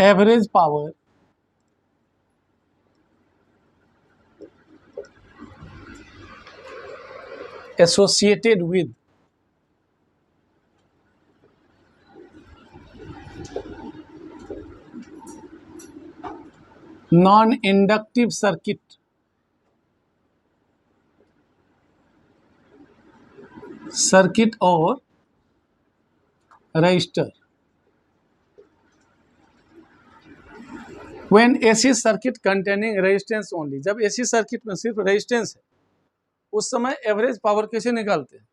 Average power associated with non-inductive circuit or resistor. When AC circuit containing resistance only, जब AC circuit में सिर्फ resistance है उस समय एवरेज पावर कैसे निकालते हैं?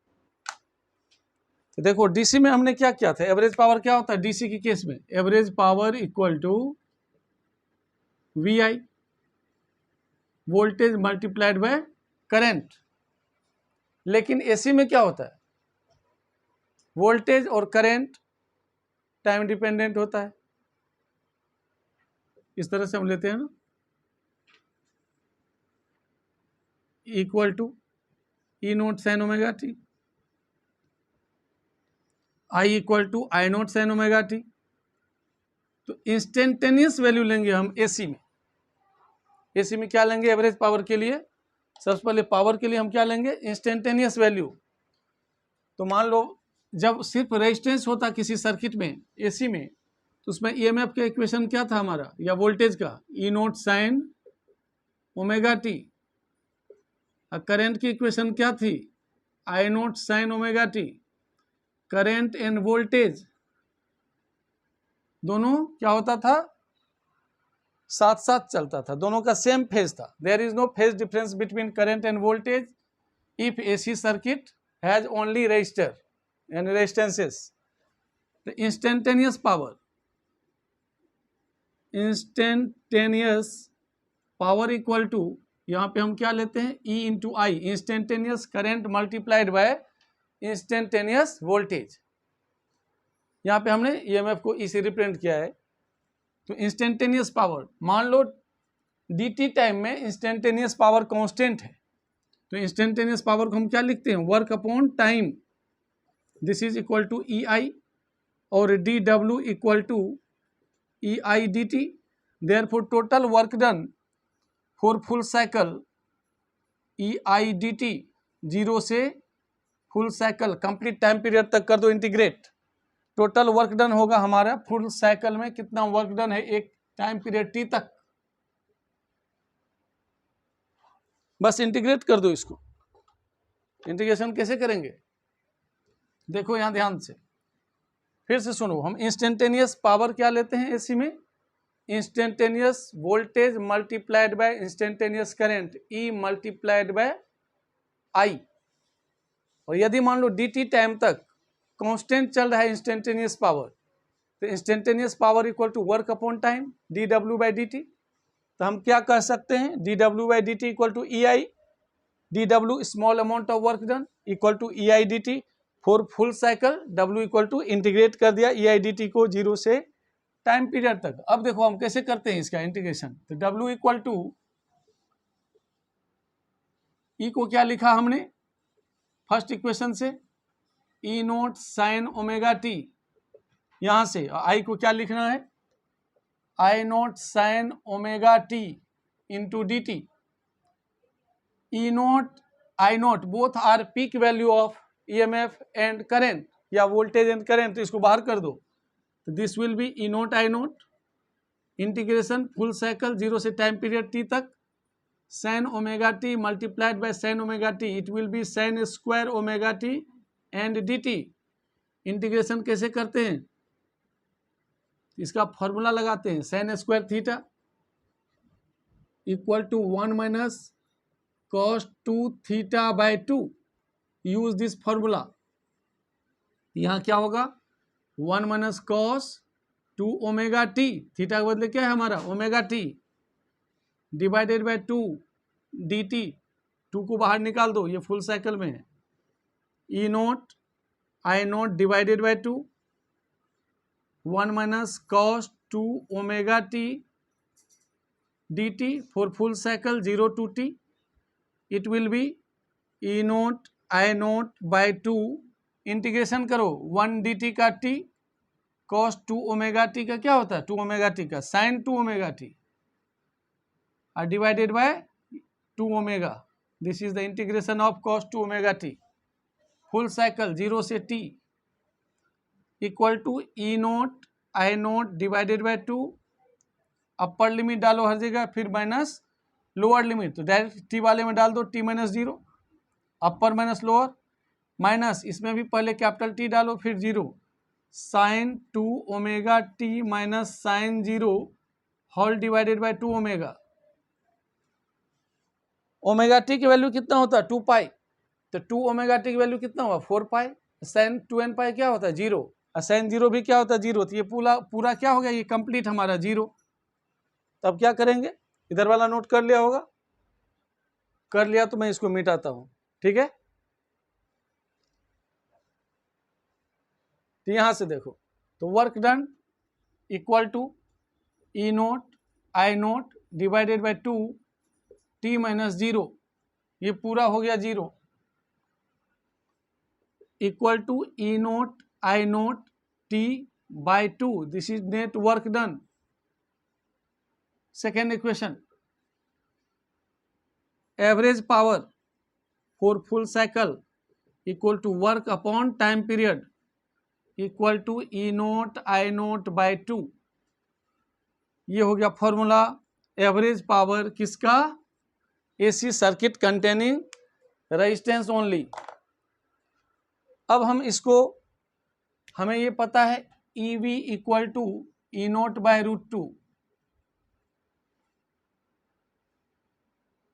तो देखो डीसी में हमने क्या किया था, एवरेज पावर क्या होता है डीसी की केस में, average power equal to VI voltage multiplied by current. लेकिन एसी में क्या होता है, वोल्टेज और करंट टाइम डिपेंडेंट होता है। इस तरह से हम लेते हैं ना, equal to E naught sine omega T, I equal to I naught sine omega T. तो इंस्टेंटेनियस वैल्यू लेंगे हम एसी में। एसी में क्या लेंगे एवरेज पावर के लिए, सबसे पहले पावर के लिए हम क्या लेंगे इंस्टेंटेनियस वैल्यू। तो मान लो जब सिर्फ रेजिस्टेंस होता किसी सर्किट में एसी में, तो उसमें ईएमएफ का इक्वेशन क्या था हमारा, या वोल्टेज का, E naught sine omega T. Current की इक्वेशन क्या थी, I naught sine omega T. Current and voltage दोनों क्या होता था, साथ साथ चलता था, दोनों का सेम फेज था। There is no phase difference between current and voltage if AC circuit has only resistor and resistances. The instantaneous power equal to, यहाँ पे हम क्या लेते हैं E into I, instantaneous current multiplied by instantaneous voltage. यहाँ पे हमने EMF को E से रिप्रेजेंट किया है। तो इंस्टेंटेनियस पावर, मान लो dt टाइम में इंस्टेंटेनियस पावर कांस्टेंट है, तो इंस्टेंटेनियस पावर को हम क्या लिखते हैं, work upon time. This is equal to EI और dW equal to EI dt। Therefore total work done for full cycle EI dt, zero से full cycle complete time period तक कर दो इंटीग्रेट। टोटल वर्क डन होगा हमारा full cycle में, कितना work done है एक टाइम पीरियड t तक, बस इंटीग्रेट कर दो इसको। इंटीग्रेशन कैसे करेंगे देखो यहां ध्यान से, फिर से सुनो। हम इंस्टेंटेनियस पावर क्या लेते हैं एसी में, instantaneous voltage multiplied by instantaneous current E multiplied by I। और यदि मान लो dt टाइम तक कांस्टेंट चल रहा है इंस्टेंटेनियस पावर, तो instantaneous power equal to work upon time dW by dt। तो हम क्या कह सकते हैं, dW by dt equal to EI, dW small amount of work done equal to EI dt for full cycle, W equal to integrate कर दिया EI dt को zero से टाइम पीरियड तक। अब देखो हम कैसे करते हैं इसका इंटीग्रेशन। तो W इक्वल टू E को क्या लिखा हमने फर्स्ट इक्वेशन से, E naught sine omega t, यहां से I को क्या लिखना है, I naught sine omega T into D t. E naught I naught both are peak value of EMF and current, या वोल्टेज एंड करंट, तो इसको बाहर कर दो। तो this will be E naught I naught integration full cycle zero से time period t तक, sine omega T multiplied by sine omega t, it will be sine square omega t and d t. Integration कैसे करते हैं, इसका formula लगाते हैं, sine square theta equal to 1 minus cos 2 theta by 2, use this formula. यहाँ क्या होगा 1 minus cos 2 omega t, theta के बदले क्या है हमारा omega T, divided by 2 d T. 2 को बाहर निकाल दो, ये फुल साइकिल में है, E naught I naught divided by 2, 1 minus cos 2 omega T D t for full cycle 0 to t, it will be E naught I naught by 2, integration करो 1 dt का t cos 2 omega T का क्या होता है, 2 omega T का sine 2 omega T और divided by 2 omega, this is the integration of cos 2 omega t full cycle 0 से t equal to E naught I naught divided by 2, upper limit डालो हर जगह, फिर माइनस लोअर लिमिट, तो direct t वाले में डाल दो t minus 0, upper minus lower, minus इसमें भी पहले कैपिटल टी डालो फिर 0, sign 2 omega T minus sine 0 whole divided by 2 omega. Omega T की वैल्यू कितना होता है 2 पाई, तो 2 ओमेगा टी की वैल्यू कितना हुआ 4 पाई, साइन 2n पाई क्या होता है 0, और साइन 0 भी क्या होता है 0, तो ये पूरा क्या हो गया, ये कंप्लीट हमारा 0। तब क्या करेंगे, इधर वाला नोट कर लिया होगा, कर लिया तो मैं इसको मिटाता हूं, ठीक है। तो यहां से देखो, तो work done equal to E naught I naught divided by 2 T minus 0, ये पूरा हो गया 0, equal to E naught I naught t by 2, this is net work done. Second equation, average power for full cycle equal to work upon time period equal to E naught I naught by 2, ये हो गया formula average power किसका, AC circuit containing resistance only. अब हम इसको, हमें ये पता है E V equal to E naught by root 2,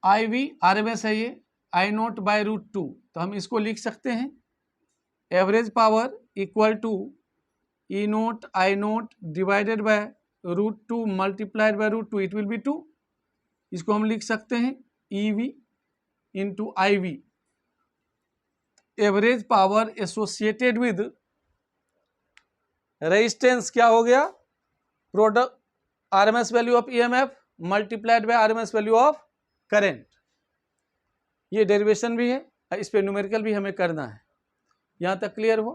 I V R M S है ये, आई नोट बाय रूट 2, तो हम इसको लिख सकते हैं average power equal to E naught I naught divided by root 2 multiplied by root 2, it will be 2, इसको हम लिख सकते हैं E V into I V, average power associated with resistance क्या हो गया, product RMS value of EMF multiplied by RMS value of current. ये derivation भी है, इस पे न्यूमेरिकल भी हमें करना है। यहाँ तक क्लियर हो,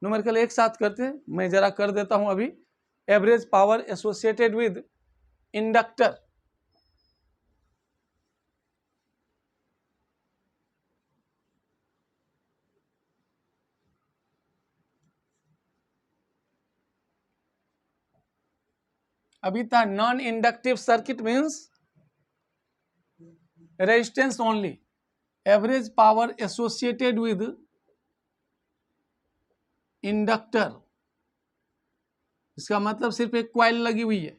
न्यूमेरिकल एक साथ करते हैं, मैं जरा कर देता हूं अभी। Average power associated with inductor, अभी था non inductive circuit means resistance only, average power associated with inductor, इसका मतलब सिर्फ एक क्वाइल लगी हुई है,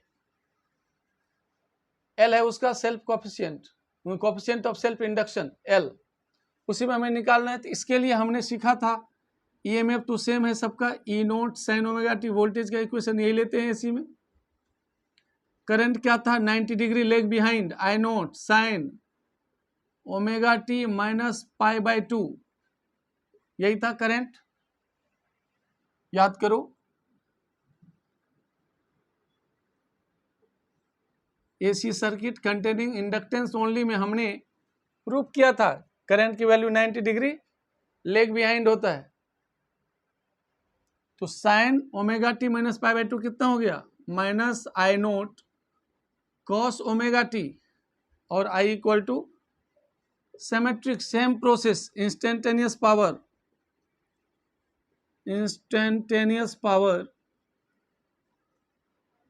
एल है उसका self coefficient, coefficient of self induction L, उसी में हमें निकालना है। तो इसके लिए हमने सीखा था ईएमएफ तो सेम है सबका, E naught sine omega T, voltage का इक्वेशन यही लेते हैं इसी में। करंट क्या था 90 degree lag behind, I naught sine omega T minus pi by 2, यही था करंट, याद करो। AC circuit containing inductance only में हमने प्रूफ किया था करंट की वैल्यू 90 डिग्री लेग बिहाइंड होता है, तो sine omega T minus pi by 2 कितना हो गया, minus I naught cos omega T, और I equal to symmetric same process, instantaneous power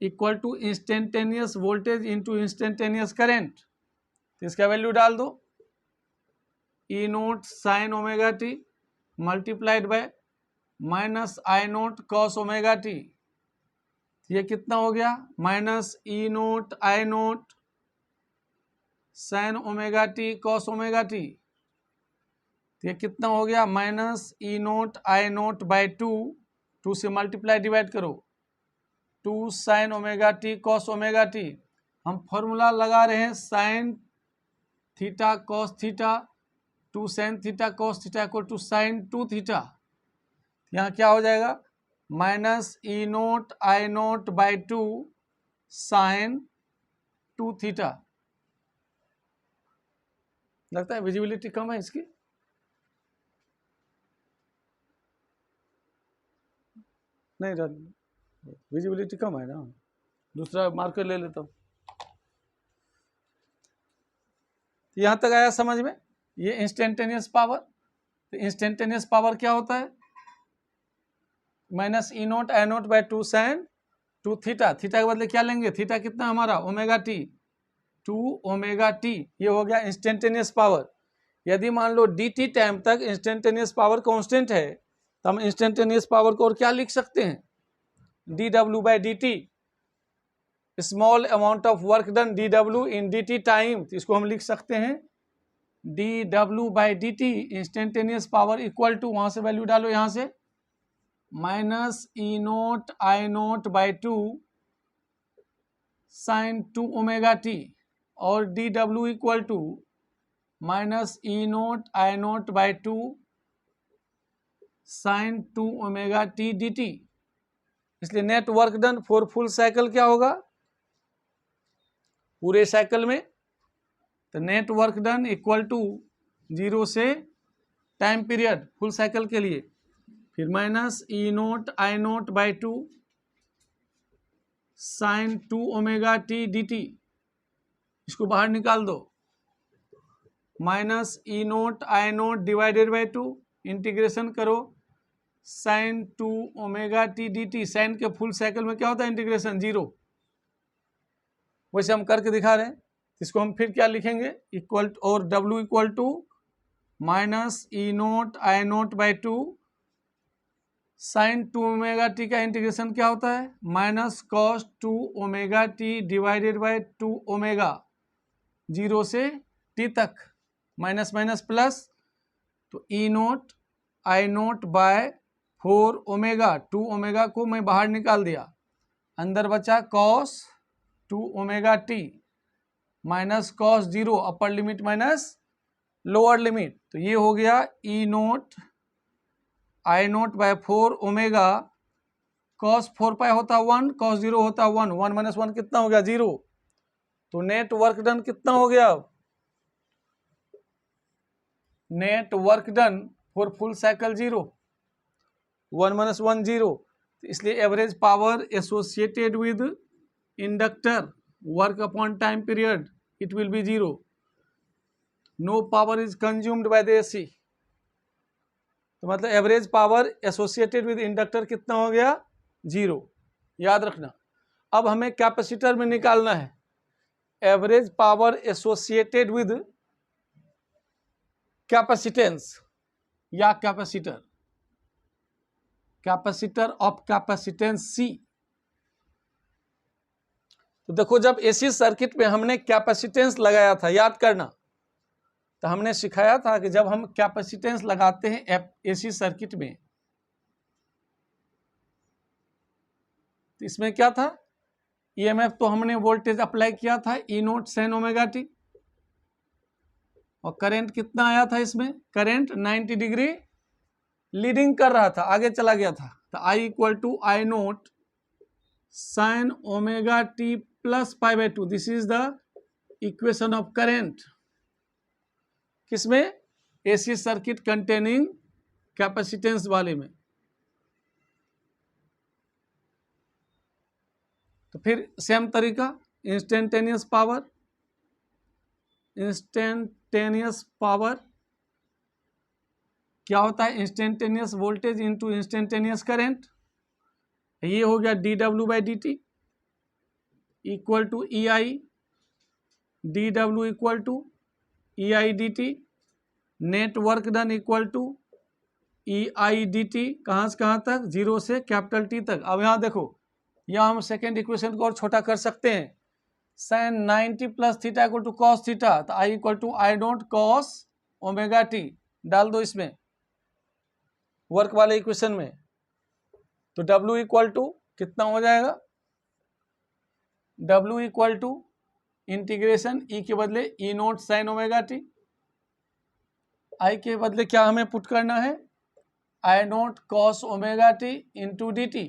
equal to instantaneous voltage into instantaneous current, तो इसका value डाल दो, E naught sine omega T multiplied by minus I naught cos omega T, ये कितना हो गया, minus E naught I naught sine omega T cos omega T, ये कितना हो गया, minus E naught I naught by 2, 2 से मल्टीप्लाई डिवाइड करो, 2 sine omega T cos omega t, हम फॉर्मूला लगा रहे हैं sine theta cos theta, 2 sine theta cos theta equal to sine 2 theta, यहाँ क्या हो जाएगा, minus E naught I naught by 2 sine 2 theta. लगता है विजिबिलिटी कम है इसकी, नहीं रन, विजिबिलिटी कम है ना, दूसरा मार्कर ले लेता हूँ। यहाँ तक आया समझ में? ये इंस्टेंटेनियस पावर। तो इंस्टेंटेनियस पावर क्या होता है? Minus E naught I naught by 2 sine 2 theta. Theta के बदले क्या लेंगे? थीटा कितना हमारा? Omega t, 2 omega T. ये हो गया इंस्टेंटेनियस पावर। यदि मान लो डी टी टाइम तक इंस्टेंटेनियस पावर कांस्टेंट है तो हम इंस्टेंटेनियस पावर को और क्या लिख सकते हैं? D W by D T, small amount of work done D W in D T time. तो इसको हम लिख सकते हैं D W by D T instantaneous power equal to, वहां से वैल्यू डालो यहाँ से, minus E naught I naught by 2 sine 2 omega T, और D W equal to minus E naught I naught by 2 sine 2 omega T D T. इसलिए net work done for full cycle क्या होगा? पूरे cycle में, तो net work done equal to 0 से time period full cycle के लिए, फिर minus E naught I naught by 2 sine 2 omega T D T. इसको बाहर निकाल दो, minus E naught I naught divided by 2 integration करो sine 2 omega T D T. Sine के फुल साइकिल में क्या होता है? इंटीग्रेशन 0। वैसे हम करके दिखा रहे हैं। इसको हम फिर क्या लिखेंगे? इक्वल और W equal to minus E naught I naught by 2 sine 2 omega T का इंटीग्रेशन क्या होता है? Minus cos 2 omega T divided by 2 omega, 0 से टी तक, माइनस माइनस प्लस, तो E naught I naught by 4 omega. 2 omega को मैं बाहर निकाल दिया, अंदर बचा cos 2 omega T minus cos 0, upper limit minus lower limit. तो ये हो गया E naught I naught by 4 omega, cos 4 पाई होता 1, कॉस 0 होता 1, 1 माइनस 1 कितना हो गया? 0। तो नेट वर्क डन कितना हो गया? Net work done for full cycle 0, 1 minus 1 0। इसलिए average power associated with inductor work upon time period it will be 0। No power is consumed by the AC. तो मतलब average power associated with inductor कितना हो गया? 0। याद रखना। अब हमें कैपेसिटर में निकालना है average power associated with capacitance या capacitor, capacitor of capacitance C. तो देखो जब एसी सर्किट में हमने कैपेसिटेंस लगाया था, याद करना, तो हमने सिखाया था कि जब हम कैपेसिटेंस लगाते हैं एसी सर्किट में, तो इसमें क्या था? ईएमएफ तो हमने वोल्टेज अप्लाई किया था ई नोट साइन ओमेगा टी, और करंट कितना आया था इसमें? करंट 90 डिग्री लीडिंग कर रहा था, आगे चला गया था। तो I equal to I naught sine omega T plus pi by 2, this is the equation of current. किसमें? एसी सर्किट कंटेनिंग कैपेसिटेंस वाले में। तो फिर सेम तरीका, इंस्टेंटेनियस पावर, इंस्टेंटेनियस पावर क्या होता है? Instantaneous voltage into instantaneous current. ये हो गया d W by D t equal to E I, d W equal to E I d t, net work done equal to E I d t, कहाँ से कहाँ तक? 0 से capital T तक। अब यहाँ देखो, यहाँ हम सेकेंड इक्वेशन को और छोटा कर सकते हैं, sine 90 plus theta equal to cos theta, तो I equal to I naught cos omega T डाल दो इसमें वर्क वाले इक्वेशन में। तो W इक्वल टू कितना हो जाएगा? W equal to integration E के बदले E naught sine omega T, I के बदले क्या हमें पुट करना है? I naught cos omega T into D T,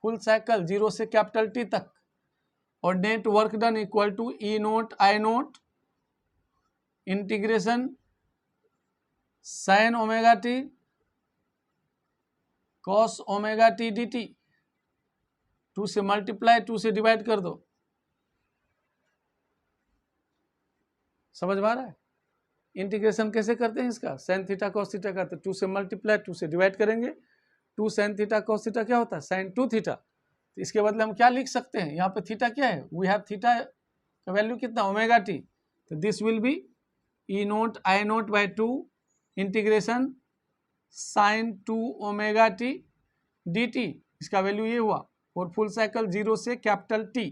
full cycle 0 से कैपिटल टी तक, और net work done equal to E naught I naught integration sine omega T cos omega T D T. 2 से multiply, 2 से divide कर दो। समझ में आ रहा है? इंटीग्रेशन कैसे करते हैं इसका? साइन थीटा कॉस थीटा का, तो 2 से मल्टीप्लाई, 2 से डिवाइड करेंगे। 2 साइन थीटा कॉस थीटा क्या होता है? Sine 2 theta. तो इसके बदले हम क्या लिख सकते हैं? यहाँ पे थीटा क्या है? वी हैव थीटा का वैल्यू कितना? Omega T. तो this will be E naught I naught by 2 integration sine 2 omega T D T. इसका वैल्यू ये हुआ, और फुल साइकिल 0 से कैपिटल टी,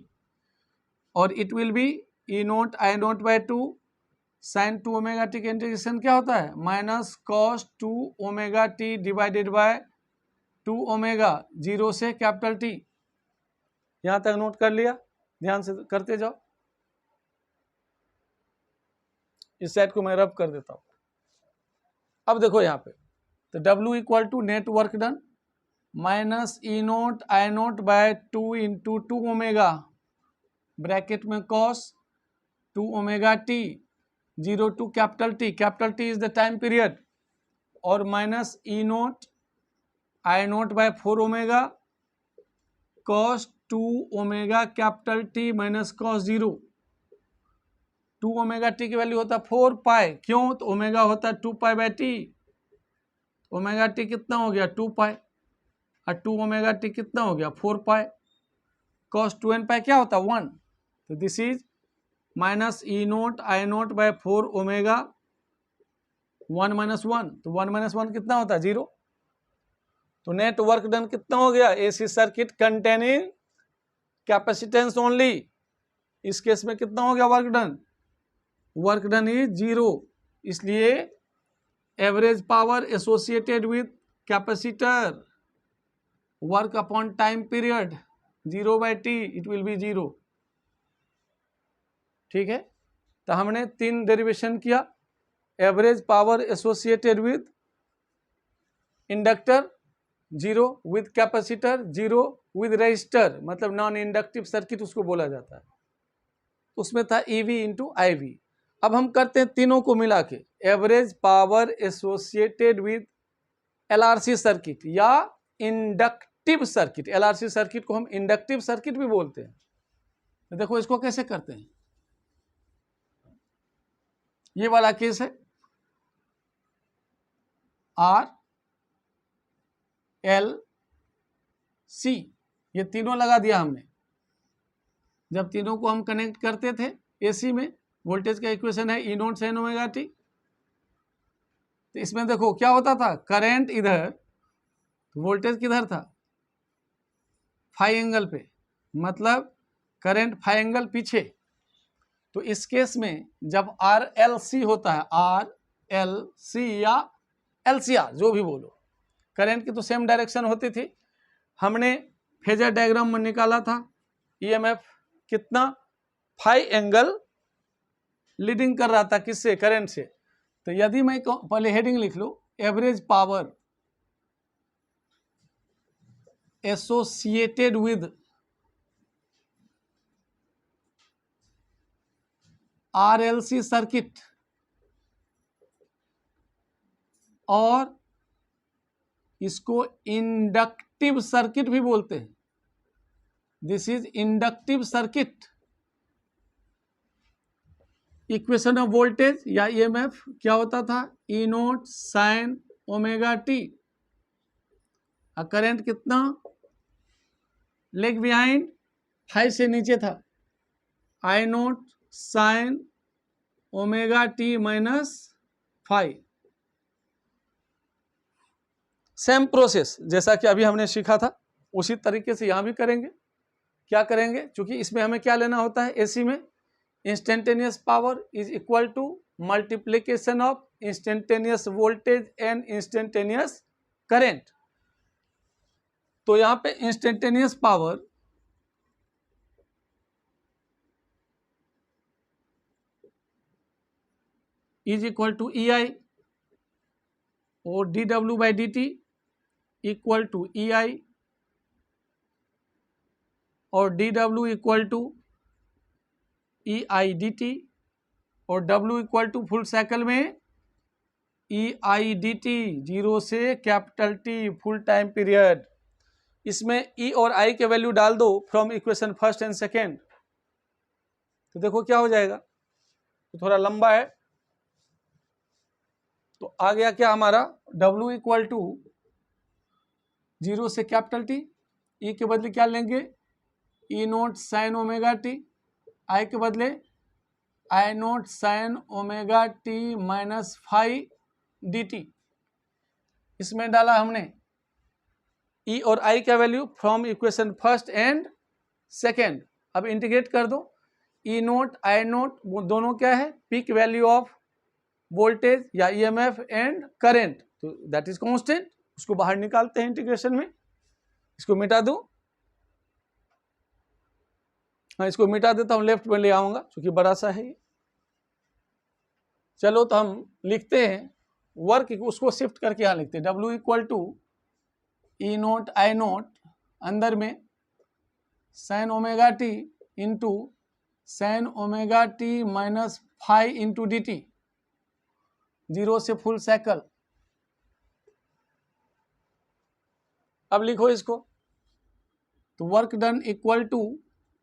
और it will be E naught I naught by 2 sine 2 omega T का integration क्या होता है? Minus cos 2 omega T divided by 2 omega 0 से कैपिटल टी। यहाँ तक नोट कर लिया? ध्यान से करते जाओ। इस साइड को मैं रब कर देता हूँ। अब देखो यहाँ पे, तो W equal to net work done minus E naught I naught by 2 into 2 omega bracket में cos 2 omega T 0 to capital T is the time period, और minus E naught I naught by 4 omega cos 2 omega capital T minus cos 0। 2 omega T की value होता है 4 पाई, क्यों? तो omega होता है 2 pi by T. Omega T कितना हो गया? 2 पाई, और 2 ओमेगा टी कितना हो गया? 4 पाई। कॉस 2n पाई क्या होता है? 1। तो this is minus E naught I naught by 4 omega 1 minus 1। तो 1 माइनस 1 कितना होता है? 0। तो नेट वर्क डन कितना हो गया? AC circuit containing capacitance only. इस केस में कितना हो गया work done? Work done is 0। इसलिए average power associated with capacitor work upon time period 0 by T, it will be 0। ठीक है, तो हमने 3 डेरिवेशन किया। Average power associated with inductor 0, with capacitor 0, with register मतलब नॉन इंडक्टिव सर्किट उसको बोला जाता है। उसमें था EV इंटू IV। अब हम करते हैं तीनों को मिला के, average power associated with LRC circuit या इंडक्टिव सर्किट। LRC सर्किट को हम इंडक्टिव सर्किट भी बोलते हैं। तो देखो इसको कैसे करते हैं। ये वाला केस है, R L C, ये तीनों लगा दिया हमने। जब तीनों को हम कनेक्ट करते थे AC में, वोल्टेज का इक्वेशन है E naught sine omega T. तो इसमें देखो क्या होता था, करंट इधर, वोल्टेज किधर था? फाई एंगल पे, मतलब करंट फाई एंगल पीछे। तो इस केस में जब RLC होता है, RLC या LCR जो भी बोलो, करंट की तो सेम डायरेक्शन होती थी। हमने फेजर डायग्राम में निकाला था EMF कितना? फाई एंगल लीडिंग कर रहा था किससे? करंट से। तो यदि मैं पहले हेडिंग लिख लो, average power associated with RLC circuit, और इसको इंडक्टिव सर्किट भी बोलते हैं। This is inductive circuit. Equation of voltage या EMF क्या होता था? E naught sine omega T. Current कितना? लेग बिहाइंड 5 से नीचे था, I naught sine omega T minus 5। Same process जैसा कि अभी हमने सीखा था, उसी तरीके से यहाँ भी करेंगे। क्या करेंगे? क्योंकि इसमें हमें क्या लेना होता है AC में, instantaneous power is equal to multiplication of instantaneous voltage and instantaneous current. तो यहाँ पे instantaneous power is equal to EI और dW by dt equal to EI और dW equal to EI dt, और W equal to full cycle में EI dt 0 से capital T full time period. इसमें E और आई के value डाल दो from equation first and second, तो देखो क्या हो जाएगा। तो थोड़ा लंबा है, तो आ गया क्या हमारा W इक्वल टू 0 से कैपिटल टी, ई के बदले क्या लेंगे E naught sine omega T, I के बदले I naught sine omega T minus five D T. इसमें डाला हमने ई और आई का value from equation first and second. अब इंटीग्रेट कर दो, ई नोट आई नोट वो दोनों क्या है पीक वैल्यू ऑफ वोल्टेज या ईएमएफ एंड करंट, तो दैट इज कांस्टेंट, उसको बाहर निकालते हैं इंटीग्रेशन में। इसको मिटा दूं, हाँ इसको मिटा देता हूं, लेफ्ट में ले आऊंगा क्योंकि बड़ा सा है ये। चलो तो हम लिखते हैं वर्क, उसको शिफ्ट करके यहाँ लिखते हैं W equal to E naught I naught, अंदर में sine omega T into sine omega T minus five into D T, 0 से फुल साइकिल। अब लिखो इसको, तो work done equal to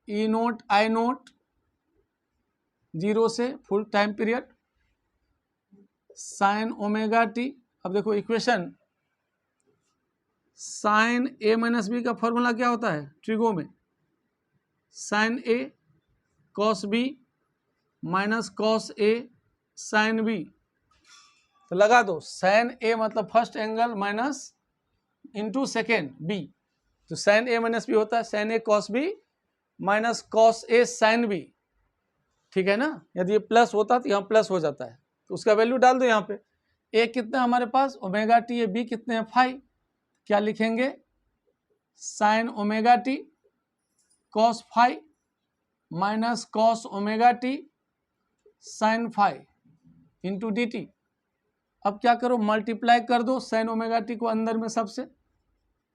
E naught I naught 0 से full time period sine omega T. अब देखो equation sine A minus B का formula क्या होता है ट्रिगो में, sine A cos B minus cos A sine B. तो लगा दो साइन ए मतलब first angle minus into second B, तो साइन ए माइनस बी होता है sine A cos B minus cos A sine B, ठीक है ना। यदि ये प्लस होता तो यहाँ प्लस हो जाता है, तो उसका वैल्यू डाल दो यहाँ पे। ए कितना हमारे पास ओमेगा टी है, बी कितने हैं फाइव, क्या लिखेंगे sine omega T cos five minus cos omega T sine five into D T. अब क्या करो मल्टीप्लाई कर दो साइन ओमेगा टी को अंदर में सबसे,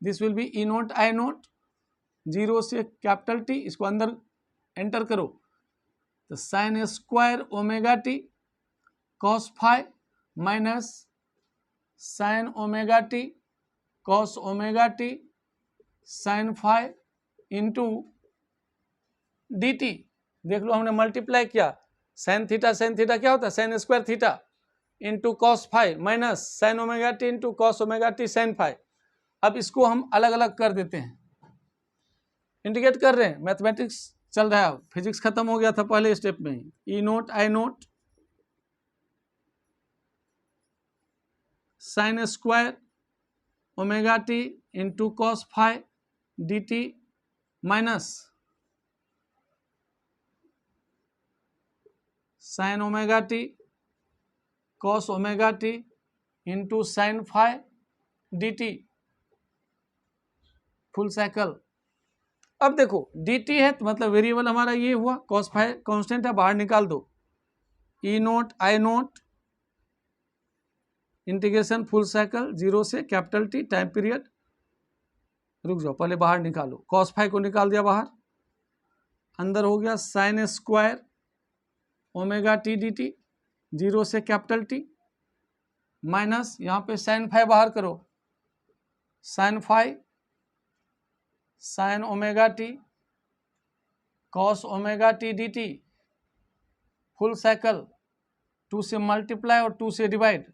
this will be E naught I naught 0 से कैपिटल टी, इसको अंदर एंटर करो, तो sine square omega T cos five minus sine omega T cos omega T sine five into D T. देख लो हमने मल्टीप्लाई किया, साइन थीटा क्या होता है sine square theta into cos five minus sine omega T into cos omega T sine five. अब इसको हम अलग अलग कर देते हैं, इंटीग्रेट कर रहे हैं, मैथमेटिक्स चल रहा है, फिजिक्स खत्म हो गया था पहले स्टेप में ही। E naught I naught sine square omega T into cos five D T minus sine omega T cos omega T into sine five D T full cycle. अब देखो डी टी है तो मतलब वेरिएबल हमारा ये हुआ, कॉस फाइव कांस्टेंट है, बाहर निकाल दो, E naught I naught integration full cycle 0 से कैपिटल टी टाइम पीरियड। रुक जाओ पहले बाहर निकालो, कॉस फाइव को निकाल दिया बाहर, अंदर हो गया sign square omega T D T 0 से कैपिटल टी माइनस यहाँ पे साइन फाइव बाहर करो, sine five sine omega T cos omega T D T full cycle, 2 से मल्टीप्लाई और 2 से डिवाइड,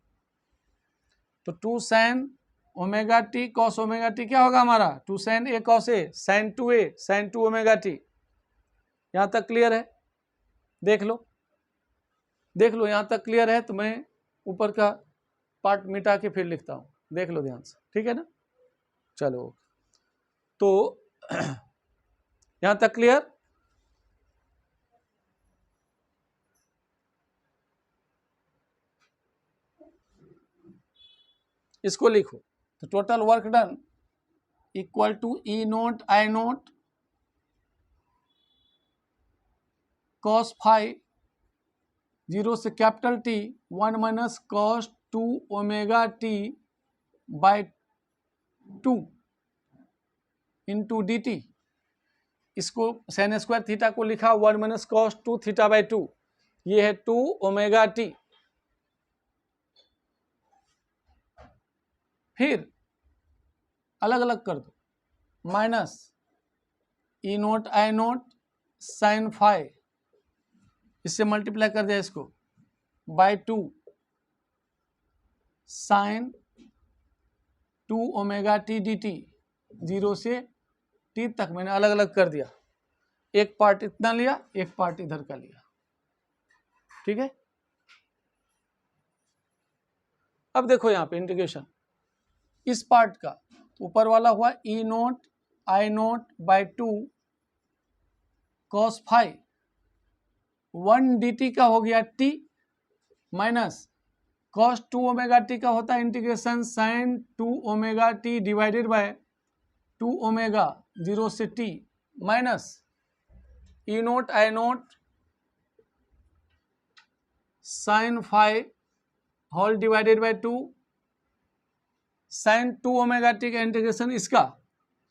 तो 2 sine omega T cos omega T क्या होगा हमारा 2 sine A cos A sine 2 A sine 2 omega T. यहाँ तक क्लियर है, देख लो यहाँ तक क्लियर है, तो मैं ऊपर का पार्ट मिटा के फिर लिखता हूँ, देख लो ध्यान से, ठीक है ना। चलो तो यहाँ तक क्लियर, इसको लिखो, तो total work done equal to E naught I naught cos five 0 से capital T 1 minus cos 2 omega T by 2 into D T. इसको साइन स्क्वायर थीटा को लिखा 1 माइनस कॉस 2 थीटा बाय 2, ये है 2 ओमेगा टी। फिर अलग अलग कर दो, minus E naught I naught sine phi, इससे मल्टीप्लाई कर दिया इसको, by 2 sine 2 omega T D T, 0 से t तक मैंने अलग अलग कर दिया, एक पार्ट इतना लिया, एक पार्ट इधर का लिया, ठीक है। अब देखो यहाँ पे इंटीग्रेशन, इस पार्ट का ऊपर वाला हुआ E naught I naught by 2 cos phi, 1 dt का हो गया t, minus cos 2 omega T का होता है integration sine 2 omega T divided by 2 omega 0 से t, minus E naught I naught sine phi whole divided by 2 sine 2 omega T का integration, इसका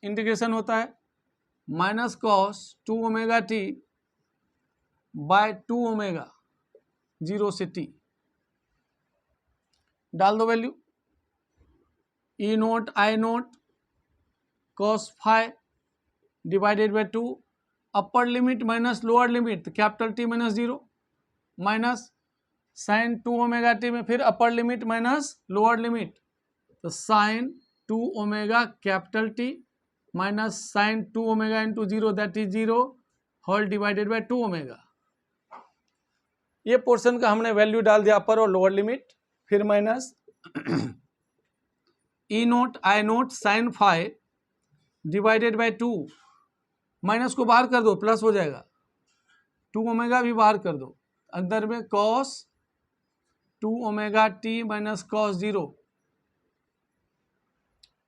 integration होता है minus cos 2 omega T by 2 omega 0 से t, डाल दो value, E naught I naught cos phi divided by 2, upper limit minus lower limit तो capital T minus 0, minus sine 2 omega T में फिर upper limit minus lower limit, तो sine 2 omega capital T minus sine 2 omega into 0 that is 0 whole divided by 2 omega. ये portion का हमने value डाल दिया upper और लोअर लिमिट, फिर minus E naught I naught sine phi divided by 2, minus को बाहर कर दो प्लस हो जाएगा, 2 ओमेगा भी बाहर कर दो, अंदर में cos 2 omega T minus cos 0,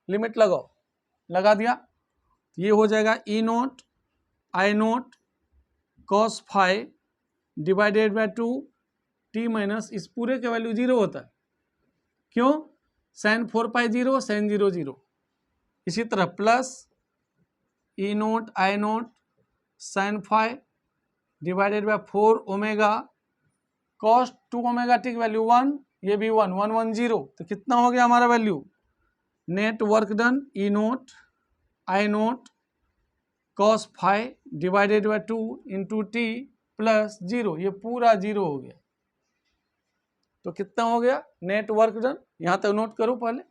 limit लगाओ, लगा दिया, ये हो जाएगा E naught I naught cos phi divided by 2 T minus, इस पूरे के वैल्यू 0 होता है, क्यों, साइन 4 पाई 0 साइन 0 0, इसी तरह plus E naught I naught sine phi divided by 4 omega cos 2 omega T की वैल्यू 1, ये भी 1 1 1 0, तो कितना हो गया हमारा value, net work done E naught I naught cos phi divided by 2 into T plus 0, ये पूरा 0 हो गया, तो कितना हो गया नेट वर्क डन, यहाँ तक नोट करो पहले,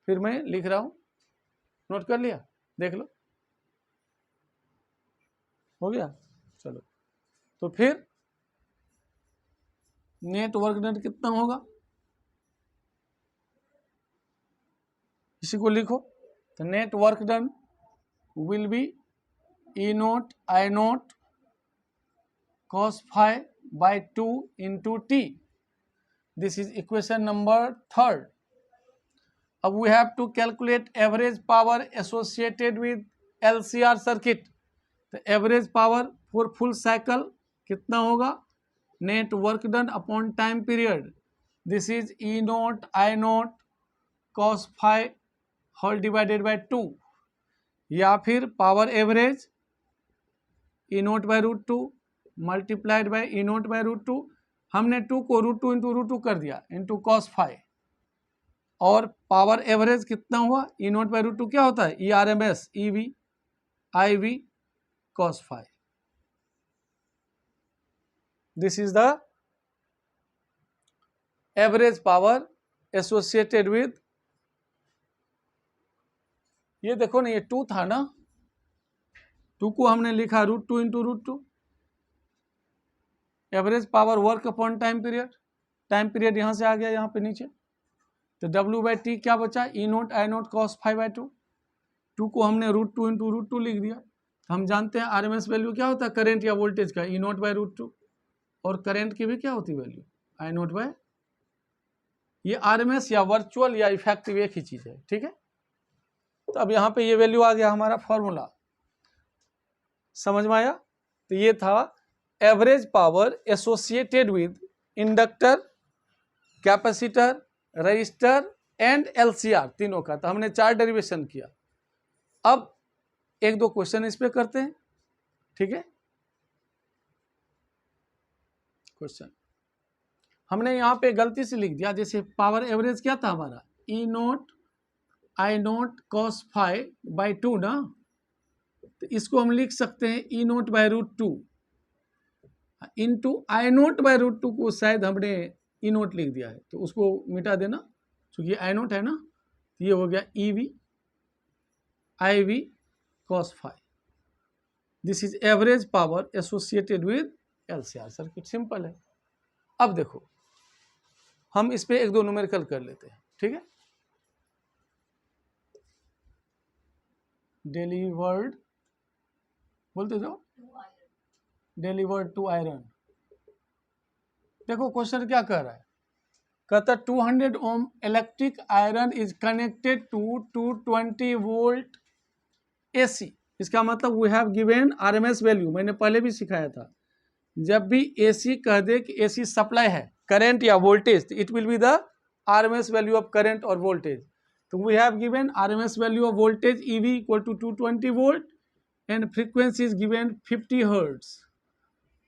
फिर मैं लिख रहा हूँ, नोट कर लिया, देख लो हो गया, चलो, तो फिर नेट वर्क डन कितना होगा, इसी को लिखो, तो net work done will be E naught I naught cos phi by 2 into t. This is equation number 3rd. अब we have to calculate average power associated with LCR circuit. तो average power for full cycle कितना होगा, net work done upon time period. This is E naught I naught cos phi whole divided by 2, या फिर power average E naught by root 2 multiplied by E naught by root 2, हमने 2 को root 2 into root 2 कर दिया into cos phi, और power average कितना हुआ, E naught by root 2 क्या होता है, E R M S E V I V cos phi, this is the average power associated with, ये देखो ना, ये 2 था ना, 2 को हमने लिखा root 2 into root 2, average power work upon time period, time period यहाँ से आ गया यहाँ पे नीचे, तो W बाई टी क्या बचा, E naught I naught cos phi by 2, 2 को हमने रूट 2 इंटू रूट 2 लिख दिया, हम जानते हैं आरएमएस वैल्यू क्या होता है करंट या वोल्टेज का, ई नोट बाई रूट 2, और करंट की भी क्या होती है वैल्यू, आई नोट बाय, ये आरएमएस या वर्चुअल या इफेक्टिव एक ही चीज़ है, ठीक है। तो अब यहाँ पे ये वैल्यू आ गया हमारा फॉर्मूला, समझ में आया, तो ये था average power associated with inductor, capacitor, register and LCR तीनों का, तो हमने 4 डेरिवेशन किया। अब 1-2 क्वेश्चन इस पे करते हैं, ठीक है। क्वेश्चन हमने यहाँ पे गलती से लिख दिया, जैसे पावर एवरेज क्या था हमारा, E naught I naught cos phi by 2 ना, तो इसको हम लिख सकते हैं E naught by root two into I naught by root two को शायद हमने ई नोट लिख दिया है, तो उसको मिटा देना, क्योंकि आई नोट है ना। तो ये हो गया E V I V cos phi. This is average power associated with LCR circuit. Simple है। अब देखो हम इस पे एक दो न्यूमेरिकल कर लेते हैं, ठीक है। डिलीवर्ड बोलते जाओ, डिलीवर्ड टू आयरन। देखो क्वेश्चन क्या कह रहा है, कहता 200 ohm electric iron is connected to 220 volt AC. इसका मतलब we have given RMS value. मैंने पहले भी सिखाया था, जब भी एसी कह दे कि एसी सप्लाई है करंट या voltage, it will be the RMS value of current और वोल्टेज। तो we have given RMS value of voltage EV equal to 220 volt and frequency is given 50 hertz.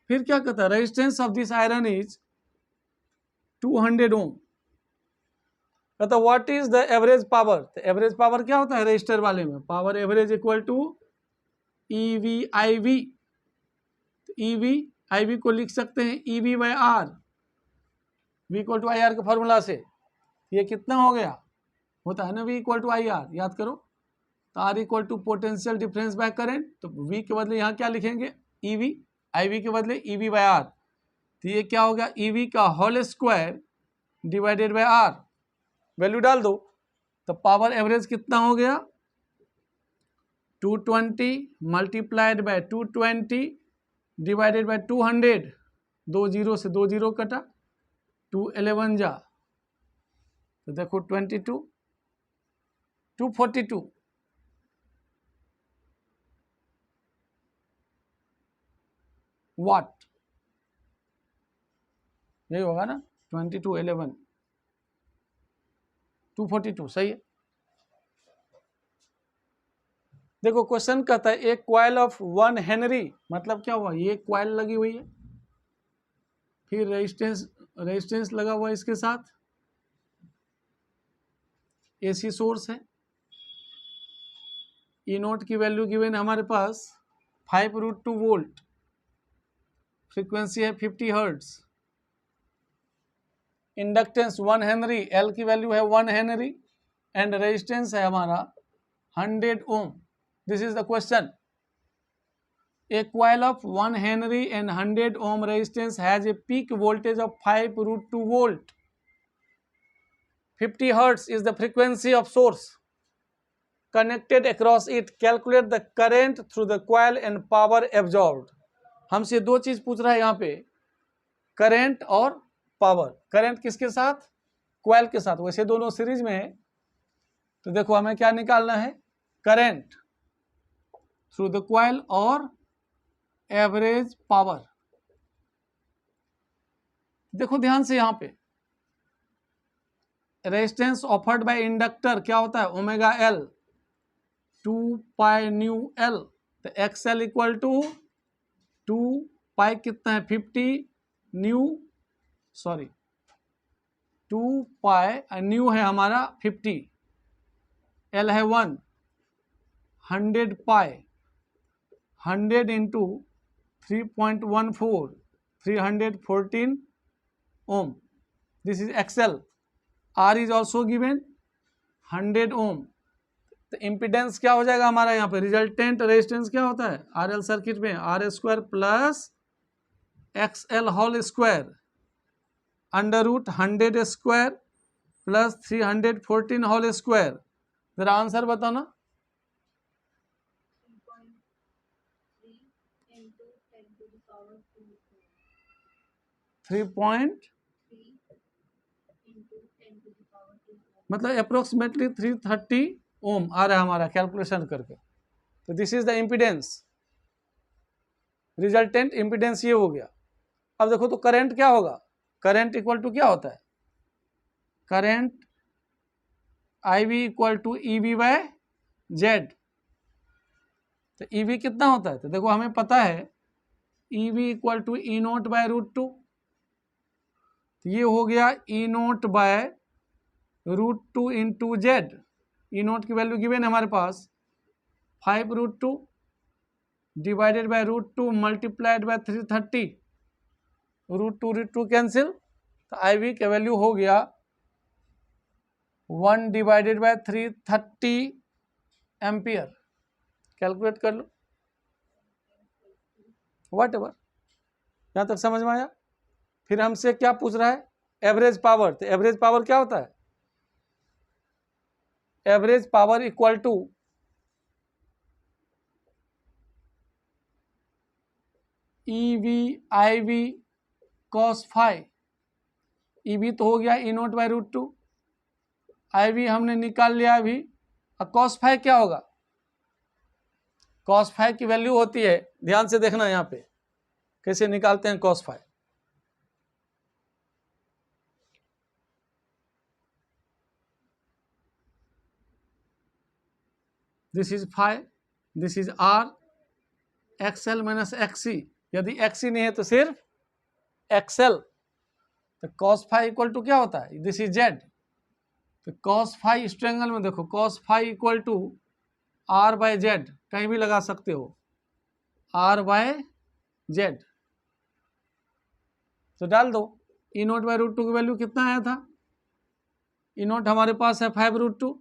फिर क्या कहता है, resistance of this iron is 200 ohm. कहता what is the average power. तो average power क्या होता है रजिस्टर वाले में, power average equal to E V I V. E V I V को लिख सकते हैं E V by R, V equal to I R के फॉर्मूला से। ये कितना हो गया, होता है ना V equal to I R, याद करो। तो R equal to potential difference by current, तो वी के बदले यहाँ क्या लिखेंगे ई वी, आई वी के बदले ई वी बाई आर। तो ये क्या हो गया ई वी का whole square divided by R, value डाल दो। तो पावर एवरेज कितना हो गया 220 multiplied by 220 divided by 200, 2 zero से 2 जीरो कटा, 211 जा, तो देखो 22 242 वाट, यही होगा ना 2211 242, सही है। देखो क्वेश्चन कहता है एक कॉइल ऑफ 1 हेनरी, मतलब क्या हुआ, ये कॉइल लगी हुई है, फिर रेजिस्टेंस लगा हुआ है इसके साथ, एसी सोर्स है, ई नोट की वैल्यू गिवन हमारे पास 5√2 वोल्ट, फ्रीक्वेंसी है 50 हर्ट्ज, इंडक्टेंस 1 हेनरी, एल की वैल्यू है 1 हेनरी एंड रेजिस्टेंस है हमारा 100 ohm. This is the question. A coil of 1 Henry and 100 ohm resistance has a peak voltage of 5√2 volt. 50 hertz is the frequency of source connected across it. Calculate the current through the coil and power absorbed. हमसे दो चीज पूछ रहा है यहाँ पे, current और power. Current किसके साथ, कॉइल के साथ, वैसे दोनों सीरीज में है। तो देखो हमें क्या निकालना है, करंट थ्रू द कॉइल और एवरेज पावर। देखो ध्यान से यहाँ पे रेजिस्टेंस ऑफर्ड बाय इंडक्टर क्या होता है omega L 2 pi nu L. तो एक्स एल इक्वल टू 2 पाई कितना है 50 न्यू, सॉरी 2 पाई न्यू है हमारा 50, एल है 1, 100 पाई 100 into 3.14 314 ohm. This is XL. R is also given 100 ohm. तो इम्पिडेंस क्या हो जाएगा हमारा यहाँ पे, रिजल्टेंट रेजिस्टेंस क्या होता है RL सर्किट में R square plus XL whole square under root 100 square plus 314 whole square. जरा आंसर बताओ ना। 3 मतलब अप्रोक्सीमेटली 330 ओम आ रहा है हमारा कैलकुलेशन करके। तो this is the impedance, resultant impedance ये हो गया। अब देखो तो करंट क्या होगा, करंट इक्वल टू क्या होता है, current I V equal to E V by Z. तो ई वी कितना होता है, तो देखो हमें पता है E V equal to E naught by root two. ये हो गया E naught by root two into Z. E naught की वैल्यू गिवन है हमारे पास 5√2 divided by √2 multiplied by 330, √2 cancel, तो IV का वैल्यू हो गया 1 डिवाइडेड बाय 330 एम्पियर। कैलकुलेट कर लो, वट एवर। यहाँ तक समझ में आया? फिर हमसे क्या पूछ रहा है? Average power. तो एवरेज पावर क्या होता है? Average power equal to EV/IV cos phi. EV तो हो गया E0 बाय √2, IV हमने निकाल लिया अभी। अब cos फाई क्या होगा? cos फाई की वैल्यू होती है, ध्यान से देखना यहाँ पे कैसे निकालते हैं cos phi. This is phi, this is R, XL minus XC। यदि XC नहीं है तो सिर्फ XL। तो cos फाई इक्वल टू क्या होता है? This is Z। तो cos फाई इस ट्रायंगल में देखो, cos phi equal to R by Z, कहीं भी लगा सकते हो, R बाय Z। तो डाल दो। E0 बाय √2 की वैल्यू कितना आया था? E0 हमारे पास है 5√2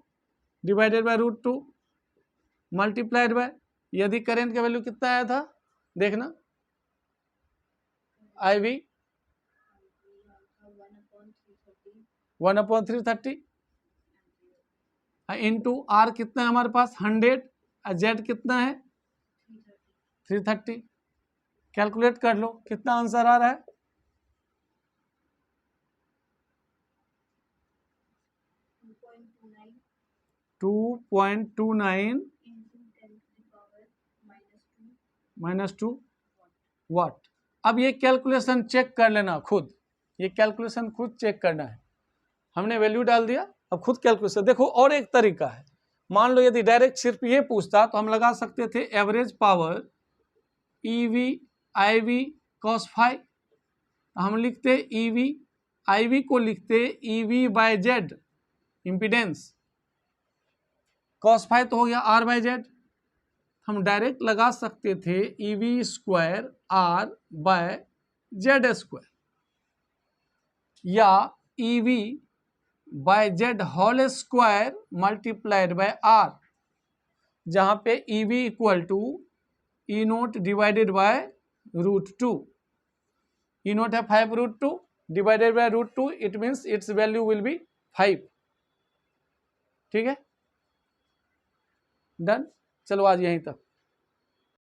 डिवाइडेड बाय √2 मल्टीप्लाइड बाय, यदि करंट का वैल्यू कितना आया था देखना, IV 1/330 इंटू R कितना है हमारे पास 100, Z कितना है 330। कैलकुलेट कर लो कितना आंसर आ रहा है। 2.29 -2 वाट। अब ये कैलकुलेशन चेक कर लेना खुद, ये कैलकुलेशन खुद चेक करना है। हमने वैल्यू डाल दिया, अब खुद कैलकुलेशन देखो। और एक तरीका है, मान लो यदि डायरेक्ट सिर्फ ये पूछता तो हम लगा सकते थे average power EV/IV cos phi. हम लिखते EV/IV को लिखते EV by Z impedance, cos phi तो हो गया R बाय Z। हम डायरेक्ट लगा सकते थे EV² R बाय Z² या EV by Z whole square multiplied by R, जहां पे EV equal to E0 divided by √2। E0 है 5√2 divided by √2, it means its value will be 5। ठीक है, डन। चलो आज यहीं तक।